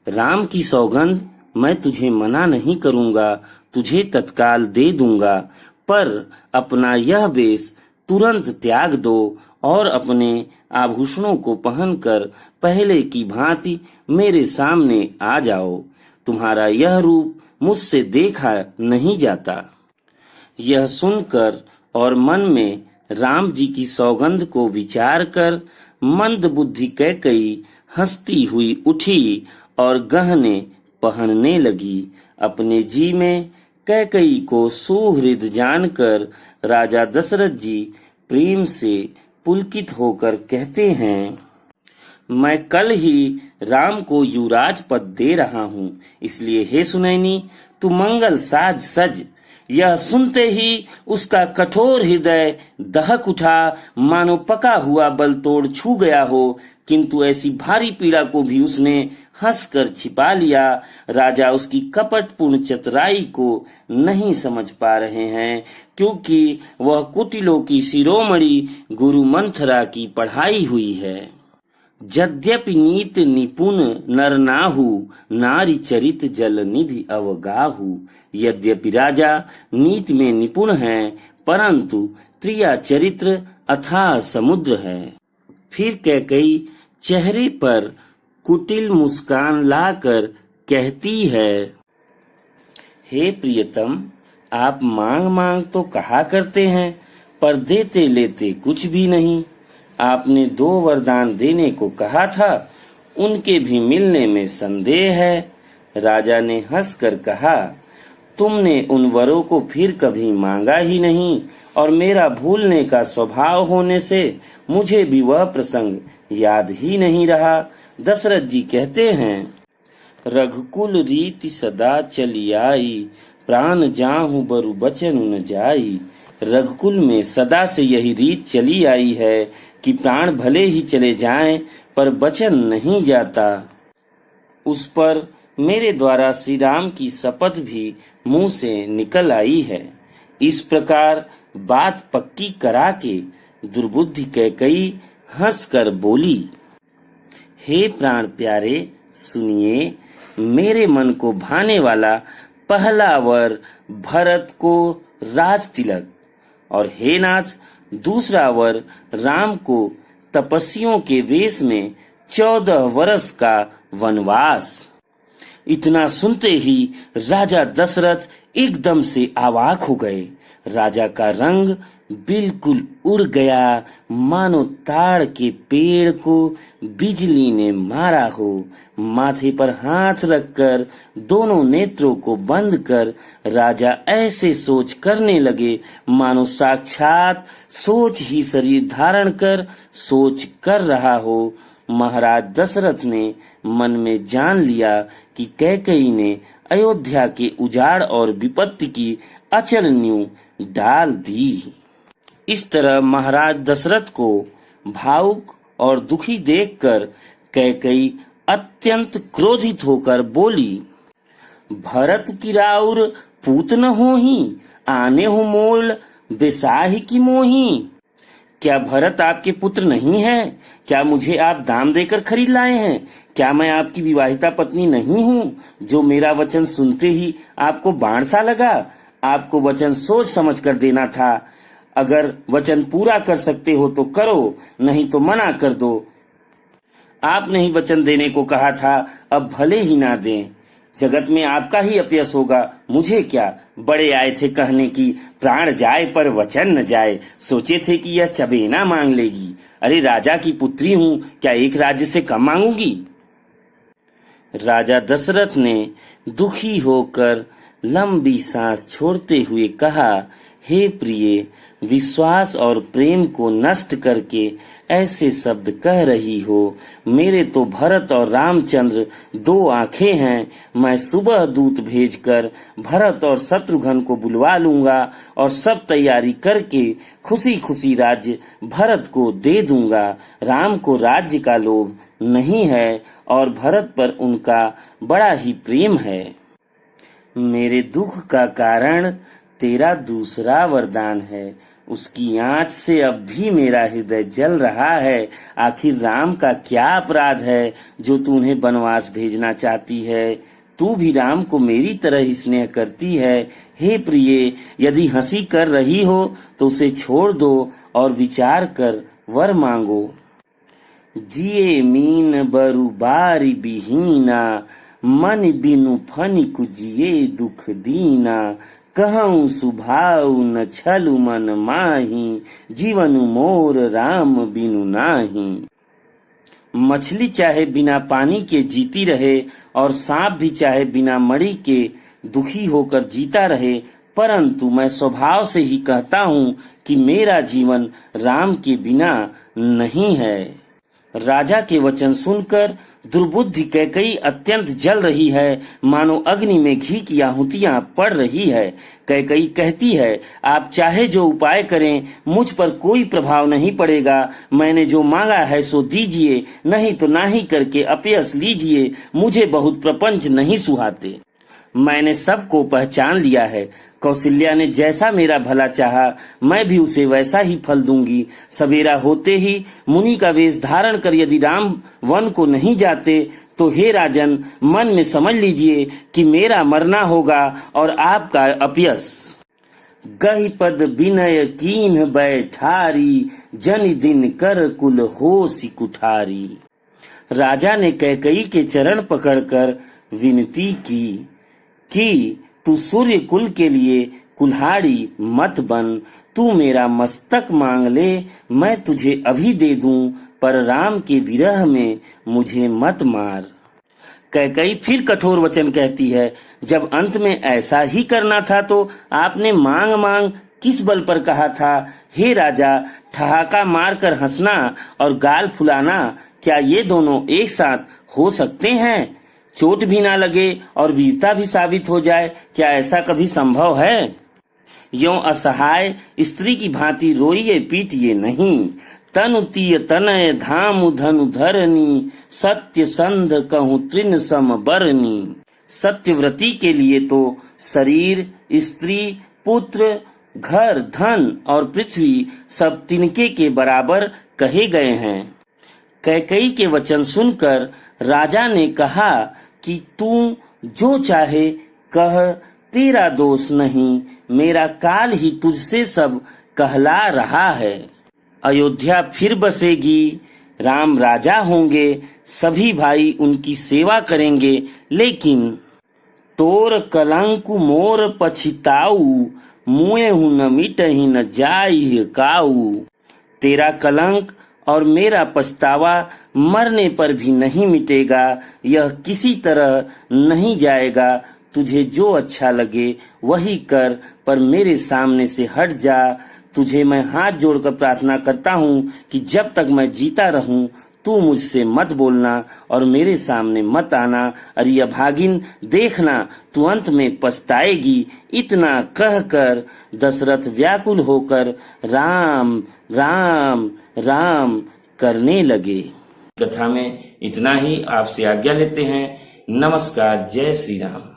राम की सौगंध, मैं तुझे मना नहीं करूंगा, तुझे तत्काल दे दूंगा, पर अपना यह वेश तुरंत त्याग दो और अपने आभूषणों को पहनकर पहले की भांति मेरे सामने आ जाओ। तुम्हारा यह रूप मुझसे देखा नहीं जाता। यह सुनकर और मन में राम जी की सौगंध को विचार कर मंद बुद्धि कैकई हंसती हुई उठी और गहने पहनने लगी। अपने जी में कैकई को सुहृद जानकर राजा दशरथ जी प्रेम से पुलकित होकर कहते हैं, मैं कल ही राम को युवराज पद दे रहा हूँ, इसलिए हे सुनैनी तू मंगल साज सज। यह सुनते ही उसका कठोर हृदय दहक उठा, मानो पका हुआ बल तोड़ छू गया हो, किंतु ऐसी भारी पीड़ा को भी उसने हंसकर छिपा लिया। राजा उसकी कपटपूर्ण चतुराई को नहीं समझ पा रहे हैं, क्योंकि वह कुटिलों की शिरोमणि गुरु मंथरा की पढ़ाई हुई है। यद्यपि नीत निपुण नर नाहु, नारी चरित जल निधि अवगाहु। यद्यपि राजा नीति में निपुण है, परंतु त्रिया चरित्र अथाह समुद्र है। फिर कैकई चेहरे पर कुटिल मुस्कान लाकर कहती है, हे प्रियतम, आप मांग मांग तो कहा करते हैं, पर देते लेते कुछ भी नहीं। आपने 2 वरदान देने को कहा था, उनके भी मिलने में संदेह है। राजा ने हंसकर कहा, तुमने उन वरों को फिर कभी मांगा ही नहीं, और मेरा भूलने का स्वभाव होने से मुझे भी वह प्रसंग याद ही नहीं रहा। दशरथ जी कहते हैं, रघुकुल रीति सदा चली आई, प्राण जाहु बरु बचन न जाई। रघुकुल में सदा से यही रीत चली आई है कि प्राण भले ही चले जाएं, पर बचन नहीं जाता। उस पर मेरे द्वारा श्री राम की शपथ भी मुंह से निकल आई है। इस प्रकार बात पक्की करा के दुर्बुद्धि कैकई हंसकर बोली, हे प्राण प्यारे, सुनिए, मेरे मन को भाने वाला पहला वर भरत को राज तिलक, और हे नाथ, दूसरा वर राम को तपस्वियों के वेश में 14 वर्ष का वनवास। इतना सुनते ही राजा दशरथ एकदम से अवाक हो गए। राजा का रंग बिल्कुल उड़ गया, मानो ताड़ के पेड़ को बिजली ने मारा हो। माथे पर हाथ रखकर दोनों नेत्रों को बंद कर राजा ऐसे सोच करने लगे, मानो साक्षात सोच ही शरीर धारण कर सोच कर रहा हो। महाराज दशरथ ने मन में जान लिया कि कैकेयी ने अयोध्या के उजाड़ और विपत्ति की अचल नींव डाल दी। इस तरह महाराज दशरथ को भावुक और दुखी देखकर कैकेयी अत्यंत क्रोधित होकर बोली, भरत की राउर पूत न होही, आने हो मोल बेसाही की मोही। क्या भरत आपके पुत्र नहीं है? क्या मुझे आप दाम देकर खरीद लाए हैं? क्या मैं आपकी विवाहिता पत्नी नहीं हूँ, जो मेरा वचन सुनते ही आपको बाण सा लगा? आपको वचन सोच समझ कर देना था। अगर वचन पूरा कर सकते हो तो करो, नहीं तो मना कर दो। आपने ही वचन देने को कहा था, अब भले ही ना दें। जगत में आपका ही अपयश होगा, मुझे क्या। बड़े आए थे कहने की प्राण जाए पर वचन न जाए। सोचे थे कि यह चबेना मांग लेगी। अरे राजा की पुत्री हूँ, क्या एक राज्य से कम मांगूंगी? राजा दशरथ ने दुखी होकर लंबी सांस छोड़ते हुए कहा, हे प्रिय, विश्वास और प्रेम को नष्ट करके ऐसे शब्द कह रही हो। मेरे तो भरत और रामचंद्र 2 आंखें हैं। मैं सुबह दूत भेजकर भरत और शत्रुघ्न को बुलवा लूंगा और सब तैयारी करके खुशी खुशी राज्य भरत को दे दूंगा। राम को राज्य का लोभ नहीं है और भरत पर उनका बड़ा ही प्रेम है। मेरे दुख का कारण तेरा दूसरा वरदान है। उसकी आंच से अब भी मेरा हृदय जल रहा है। आखिर राम का क्या अपराध है जो तू उन्हें वनवास भेजना चाहती है? तू भी राम को मेरी तरह ही स्नेह करती है। हे प्रिय, यदि हंसी कर रही हो तो उसे छोड़ दो और विचार कर वर मांगो। जिए मीन बरु बारी बिहीना, मन बिनु फनिक जिए दुख दीना। कहूँ सुभाव न छलु मन माही, जीवन मोर राम बिनु नाही। मछली चाहे बिना पानी के जीती रहे और सांप भी चाहे बिना मणि के दुखी होकर जीता रहे, परंतु मैं स्वभाव से ही कहता हूँ कि मेरा जीवन राम के बिना नहीं है। राजा के वचन सुनकर दुर्बुद्धि कैकई अत्यंत जल रही है, मानो अग्नि में घी की आहुतियां पड़ रही है। कैकई कहती है, आप चाहे जो उपाय करें, मुझ पर कोई प्रभाव नहीं पड़ेगा। मैंने जो मांगा है सो दीजिए, नहीं तो नाही करके अपयस लीजिए। मुझे बहुत प्रपंच नहीं सुहाते। मैंने सबको पहचान लिया है। कौशल्या ने जैसा मेरा भला चाहा, मैं भी उसे वैसा ही फल दूंगी। सवेरा होते ही मुनि का वेश धारण कर यदि राम वन को नहीं जाते तो हे राजन, मन में समझ लीजिए कि मेरा मरना होगा और आपका अपयस। गहि पद विनय कीन्ह बैठारी, जन दिन कर कुल होसी कुठारी। राजा ने कैकई के चरण पकड़कर विनती की कि तू सूर्य कुल के लिए कुल्हाड़ी मत बन। तू मेरा मस्तक मांग ले, मैं तुझे अभी दे दूं, पर राम के विरह में मुझे मत मार। कैकई फिर कठोर वचन कहती है, जब अंत में ऐसा ही करना था तो आपने मांग मांग किस बल पर कहा था? हे राजा, ठहाका मारकर हंसना और गाल फुलाना, क्या ये दोनों एक साथ हो सकते हैं? चोट भी ना लगे और वीरता भी साबित हो जाए, क्या ऐसा कभी संभव है? यों असहाय स्त्री की भांति रोइए पीटिए नहीं। तनु तीय तनय धामु धनु धरनी, सत्य संध कहूँ तृण सम बरनी। सत्यव्रती के लिए तो शरीर, स्त्री, पुत्र, घर, धन और पृथ्वी सब तिनके के बराबर कहे गए हैं। कैकई के वचन सुनकर राजा ने कहा कि तू जो चाहे कह, तेरा दोष नहीं, मेरा काल ही तुझसे सब कहला रहा है। अयोध्या फिर बसेगी, राम राजा होंगे, सभी भाई उनकी सेवा करेंगे, लेकिन तोर कलंक मोर पछिताऊ, मुए हूं न मिटहि न जाई काऊ। तेरा कलंक और मेरा पछतावा मरने पर भी नहीं मिटेगा, यह किसी तरह नहीं जाएगा। तुझे जो अच्छा लगे वही कर, पर मेरे सामने से हट जा। तुझे मैं हाथ जोड़कर प्रार्थना करता हूँ कि जब तक मैं जीता रहूं तू मुझसे मत बोलना और मेरे सामने मत आना। अरे अभागिन, देखना तू अंत में पछताएगी। इतना कहकर दशरथ व्याकुल होकर राम राम राम करने लगे। कथा में इतना ही, आपसे आज्ञा लेते हैं। नमस्कार, जय श्री राम।